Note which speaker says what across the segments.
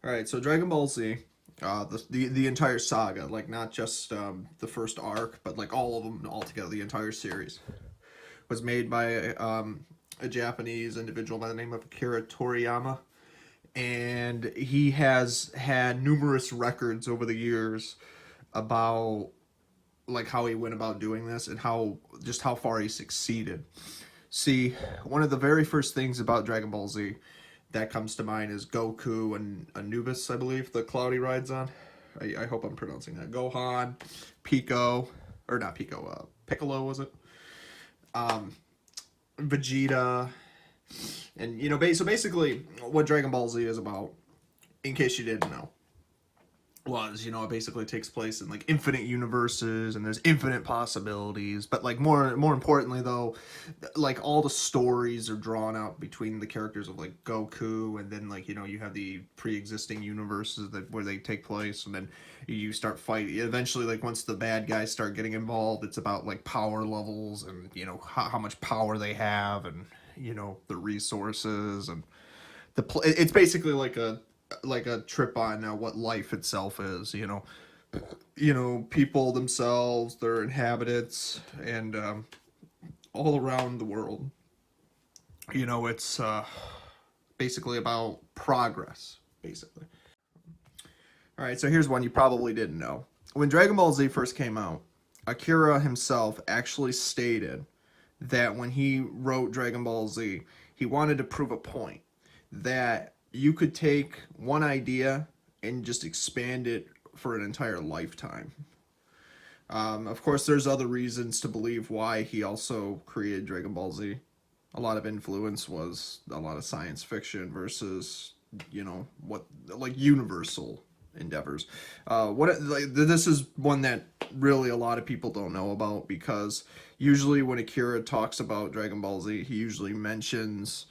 Speaker 1: All right, so Dragon Ball Z, the entire saga, like not just the first arc, but like all of them all together, the entire series, was made by a Japanese individual by the name of Akira Toriyama, and he has had numerous records over the years about like how he went about doing this and how far he succeeded. See, one of the very first things about Dragon Ball Z that comes to mind is Goku and Anubis, I believe, the cloud he rides on. I hope I'm pronouncing that. Gohan, Pico, or not Pico, Piccolo, was it? Vegeta, and so basically, what Dragon Ball Z is about, in case you didn't know, was it basically takes place in like infinite universes and there's infinite possibilities, but like more importantly though, like all the stories are drawn out between the characters of like Goku, and then like you have the pre-existing universes where they take place, and then you start fighting eventually. Like once the bad guys start getting involved, it's about like power levels and how much power they have, and the resources, and it's basically like a trip on what life itself is. People themselves, their inhabitants, and all around the world. It's basically about progress, basically. All right, so here's one you probably didn't know. When Dragon Ball Z first came out, Akira himself actually stated that when he wrote Dragon Ball Z, he wanted to prove a point that you could take one idea and just expand it for an entire lifetime. Of course, there's other reasons to believe why he also created Dragon Ball Z. A lot of influence was a lot of science fiction versus, what like universal endeavors. This is one that really a lot of people don't know about, because usually when Akira talks about Dragon Ball Z, he usually mentions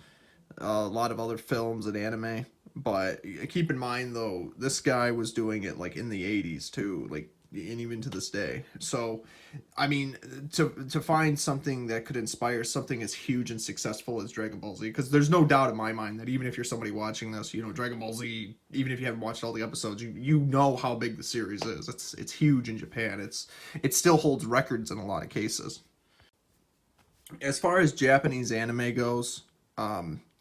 Speaker 1: a lot of other films and anime. But keep in mind though, this guy was doing it like in the 80s too, like, and even to this day. So I mean, to find something that could inspire something as huge and successful as Dragon Ball Z, because there's no doubt in my mind that even if you're somebody watching this, Dragon Ball Z, even if you haven't watched all the episodes, you know how big the series is. It's huge in Japan. It still holds records in a lot of cases. As far as Japanese anime goes,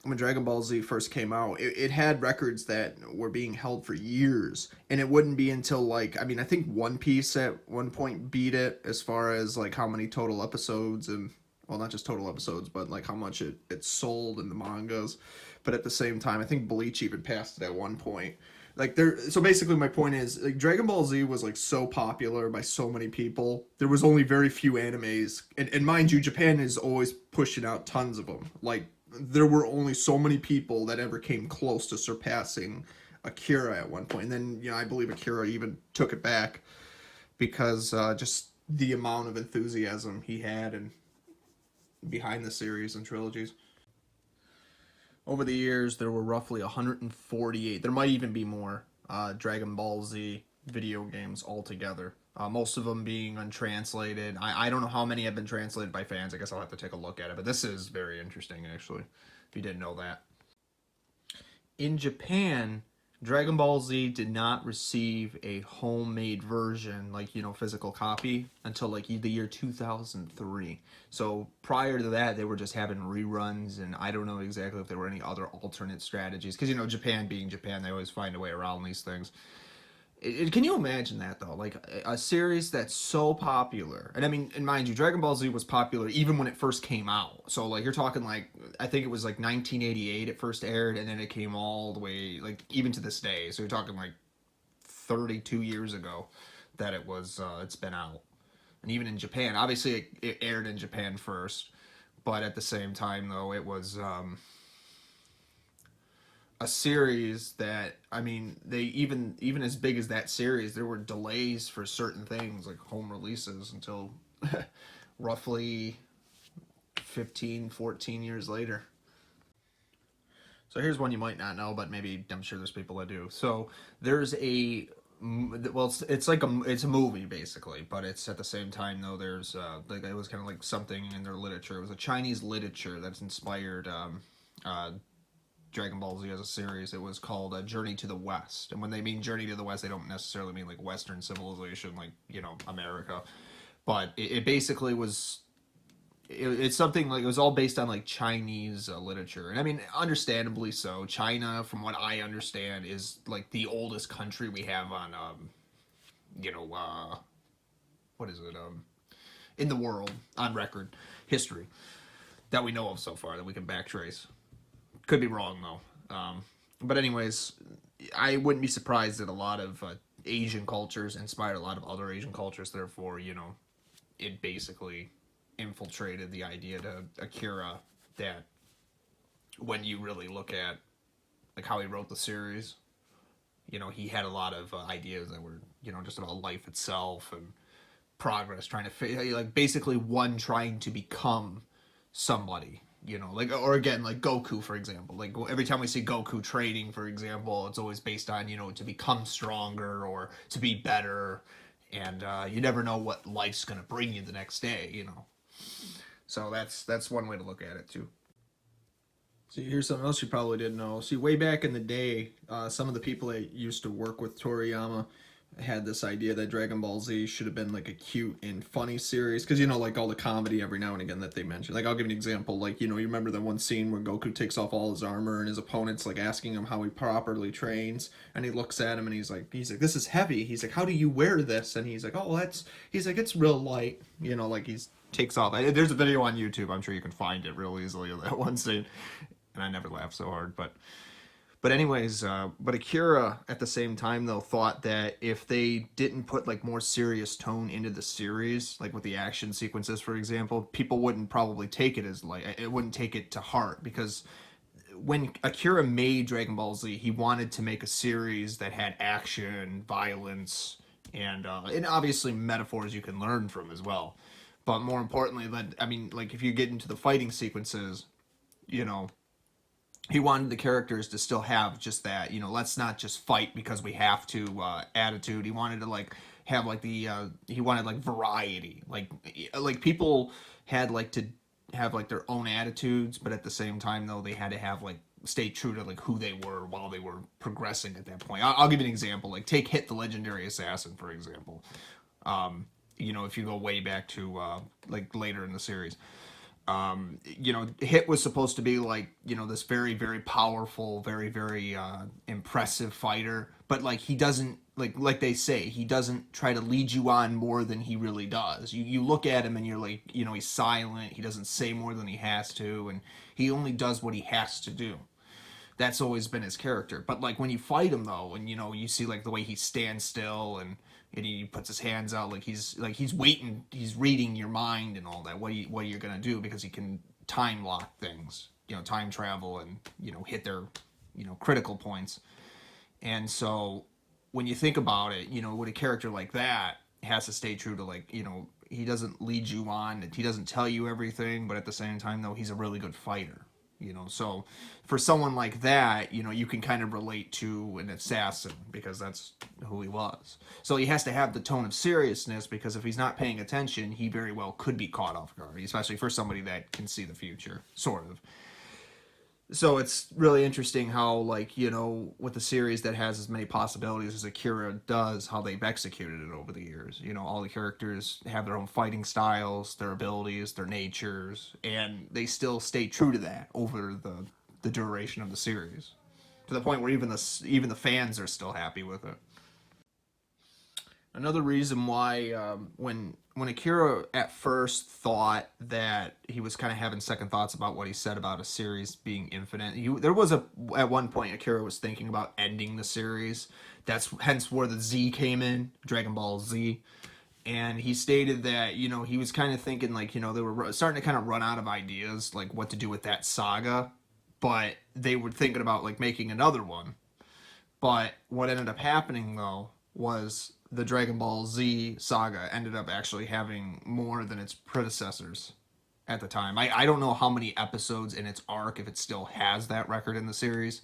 Speaker 1: when Dragon Ball Z first came out, it had records that were being held for years, and it wouldn't be until like, I think One Piece at one point beat it as far as like how many total episodes, and well, not just total episodes, but like how much it sold in the mangas. But at the same time, I think Bleach even passed it at one point. So basically my point is, like, Dragon Ball Z was like so popular by so many people. There was only very few animes, and mind you, Japan is always pushing out tons of them. Like, there were only so many people that ever came close to surpassing Akira at one point. And then, I believe Akira even took it back because just the amount of enthusiasm he had and behind the series and trilogies. Over the years, there were roughly 148, there might even be more, Dragon Ball Z video games altogether. Most of them being untranslated. I don't know how many have been translated by fans. I guess I'll have to take a look at it. But this is very interesting, actually, if you didn't know that. In Japan, Dragon Ball Z did not receive a homemade version, like, physical copy, until like the year 2003. So prior to that, they were just having reruns, and I don't know exactly if there were any other alternate strategies. Because, Japan being Japan, they always find a way around these things. Can you imagine that though? Like a series that's so popular, and and mind you, Dragon Ball Z was popular even when it first came out. So like you're talking like, I think it was like 1988 it first aired, and then it came all the way like even to this day. So you're talking like 32 years ago that it's been out, and even in Japan, obviously it aired in Japan first, but at the same time though, it was a series that, they even as big as that series, there were delays for certain things like home releases until roughly 15-14 years later. So here's one you might not know, but maybe I'm sure there's people that do. So there's it's a movie basically, but it's at the same time though, there's like, it was kind of like something in their literature. It was a Chinese literature that's inspired Dragon Ball Z as a series. It was called Journey to the West. And when they mean Journey to the West, they don't necessarily mean like Western civilization, like, you know, America. But it basically was, it's something like, it was all based on like Chinese literature. And I mean, understandably so. China, from what I understand, is like the oldest country we have on, you know, what is it? In the world, on record, history that we know of so far that we can backtrace. Could be wrong though. But anyways, I wouldn't be surprised that a lot of Asian cultures inspired a lot of other Asian cultures. Therefore, you know, it basically infiltrated the idea to Akira that when you really look at like how he wrote the series, you know, he had a lot of ideas that were, you know, just about life itself and progress, trying to like basically one trying to become somebody, you know, like, or again, like Goku, for example, like every time we see Goku training, for example, it's always based on, you know, to become stronger or to be better. And you never know what life's going to bring you the next day, you know. So that's one way to look at it too. See, here's something else you probably didn't know. See, way back in the day, some of the people that used to work with Toriyama had this idea that Dragon Ball Z should have been like a cute and funny series, because, you know, like all the comedy every now and again that they mention. Like, I'll give you an example. Like, you know, you remember that one scene where Goku takes off all his armor and his opponent's like asking him how he properly trains, and he looks at him and he's like, this is heavy. He's like, how do you wear this? And he's like, oh, he's like, it's real light. You know, like he's takes off. There's a video on YouTube. I'm sure you can find it real easily of that one scene. And I never laughed so hard, but anyways, but Akira at the same time though thought that if they didn't put like more serious tone into the series, like with the action sequences, for example, people wouldn't probably take it as like, it wouldn't take it to heart, because when Akira made Dragon Ball Z, he wanted to make a series that had action, violence, and obviously metaphors you can learn from as well. But more importantly, I mean, like if you get into the fighting sequences, you know, he wanted the characters to still have just that, you know, let's not just fight because we have to attitude. He wanted to like have like he wanted like variety, like people had like to have like their own attitudes, but at the same time though they had to have like stay true to like who they were while they were progressing at that point. I'll give you an example. Like take Hit the Legendary Assassin, for example. You know, if you go way back to like later in the series. You know, Hit was supposed to be like, you know, this very, very powerful, very, very impressive fighter, but like he doesn't, like they say, he doesn't try to lead you on more than he really does. You look at him and you're like, you know, he's silent, he doesn't say more than he has to, and he only does what he has to do. That's always been his character. But like when you fight him though, and you know, you see like the way he stands still and he puts his hands out like he's waiting, he's reading your mind and all that. What are you gonna do? Because he can time lock things, you know, time travel and, you know, hit their, you know, critical points. And so when you think about it, you know, with a character like that has to stay true to like, you know, he doesn't lead you on, he doesn't tell you everything, but at the same time though, he's a really good fighter. You know, so for someone like that, you know, you can kind of relate to an assassin because that's who he was. So he has to have the tone of seriousness, because if he's not paying attention, he very well could be caught off guard, especially for somebody that can see the future, sort of. So it's really interesting how, like, you know, with a series that has as many possibilities as Akira does, how they've executed it over the years. You know, all the characters have their own fighting styles, their abilities, their natures, and they still stay true to that over the duration of the series, to the point where even the fans are still happy with it. Another reason why when Akira at first thought that he was kind of having second thoughts about what he said about a series being infinite, there was at one point Akira was thinking about ending the series. That's hence where the Z came in, Dragon Ball Z. And he stated that, you know, he was kind of thinking like, you know, they were starting to kind of run out of ideas, like what to do with that saga, but they were thinking about like making another one. But what ended up happening though was the Dragon Ball Z saga ended up actually having more than its predecessors at the time. I don't know how many episodes in its arc, if it still has that record in the series,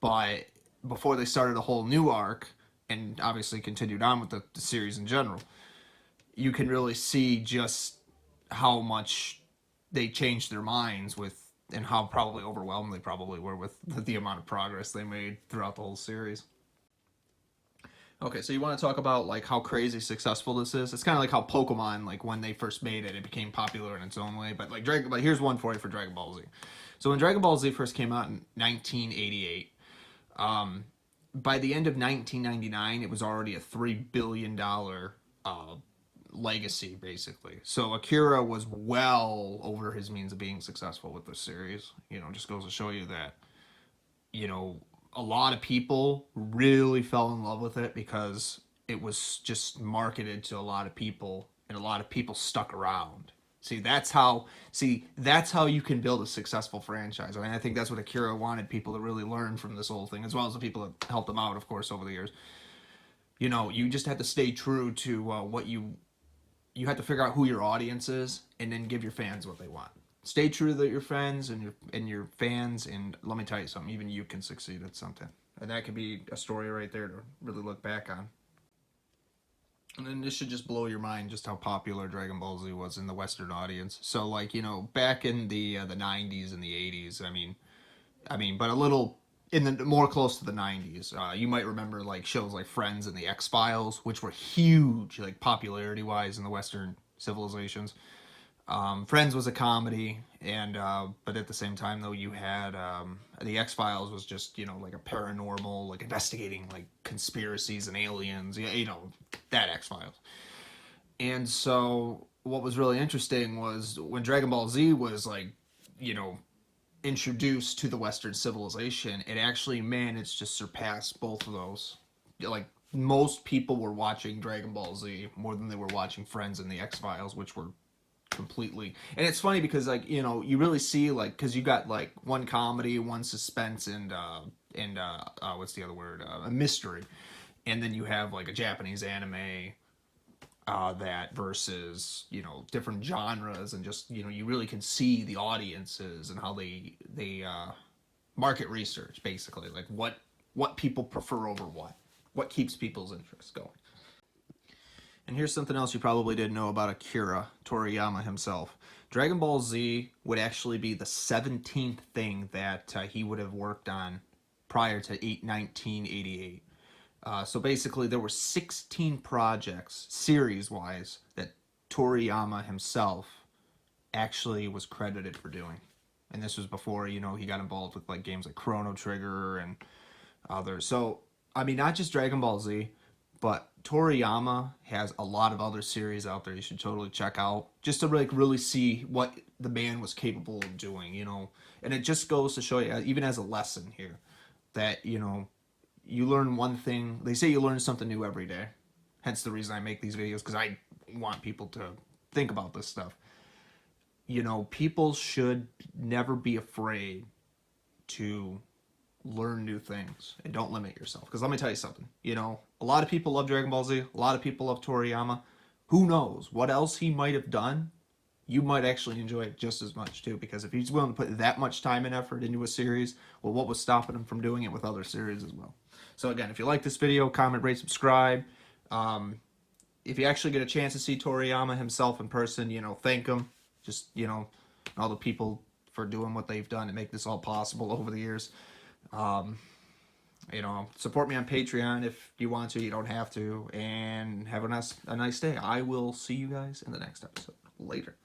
Speaker 1: but before they started a whole new arc, and obviously continued on with the series in general, you can really see just how much they changed their minds with and how probably overwhelmed they probably were with the amount of progress they made throughout the whole series. Okay, so you want to talk about like how crazy successful this is? It's kind of like how Pokemon, like when they first made it, it became popular in its own way. But like but here's one for you for Dragon Ball Z. So when Dragon Ball Z first came out in 1988, by the end of 1999, it was already a $3 billion legacy, basically. So Akira was well over his means of being successful with this series. You know, just goes to show you that, you know, a lot of people really fell in love with it because it was just marketed to a lot of people, and a lot of people stuck around. That's how you can build a successful franchise. I mean, I think that's what Akira wanted people to really learn from this whole thing, as well as the people that helped him out, of course, over the years. You know, you just have to stay true to what you have to figure out who your audience is, and then give your fans what they want. Stay true to your friends and your fans, and let me tell you something, even you can succeed at something. And that could be a story right there to really look back on. And then this should just blow your mind just how popular Dragon Ball Z was in the Western audience. So like, you know, back in the 90s and the 80s, I mean, but a little in the more close to the 90s, you might remember like shows like Friends and the X-Files, which were huge, like popularity wise in the Western civilizations. Friends was a comedy, and but at the same time though, you had the X-Files was just, you know, like a paranormal, like investigating like conspiracies and aliens, you know, that X-Files. And so what was really interesting was when Dragon Ball Z was like, you know, introduced to the Western civilization, it actually managed to surpass both of those. Like most people were watching Dragon Ball Z more than they were watching Friends and the X-Files, which were completely. And it's funny because like, you know, you really see like, because you got like one comedy, one suspense, and what's the other word, a mystery, and then you have like a Japanese anime that versus, you know, different genres, and just, you know, you really can see the audiences and how they market research, basically, like what people prefer over what keeps people's interest going. And here's something else you probably didn't know about Akira Toriyama himself. Dragon Ball Z would actually be the 17th thing that he would have worked on prior to 1988. So basically, there were 16 projects, series-wise, that Toriyama himself actually was credited for doing. And this was before, you know, he got involved with like games like Chrono Trigger and others. So, I mean, not just Dragon Ball Z, but Toriyama has a lot of other series out there you should totally check out, just to like really see what the man was capable of doing, you know. And it just goes to show you, even as a lesson here, that, you know, you learn one thing. They say you learn something new every day. Hence the reason I make these videos, because I want people to think about this stuff. You know, people should never be afraid to learn new things, and don't limit yourself. Because let me tell you something, you know, a lot of people love Dragon Ball Z, a lot of people love Toriyama. Who knows what else he might have done? You might actually enjoy it just as much too, because if he's willing to put that much time and effort into a series, well, what was stopping him from doing it with other series as well? So again, if you like this video, comment, rate, subscribe. If you actually get a chance to see Toriyama himself in person, you know, thank him. Just, you know, all the people for doing what they've done to make this all possible over the years. You know, support me on Patreon if you want to. You don't have to. And have a nice day. I will see you guys in the next episode. Later.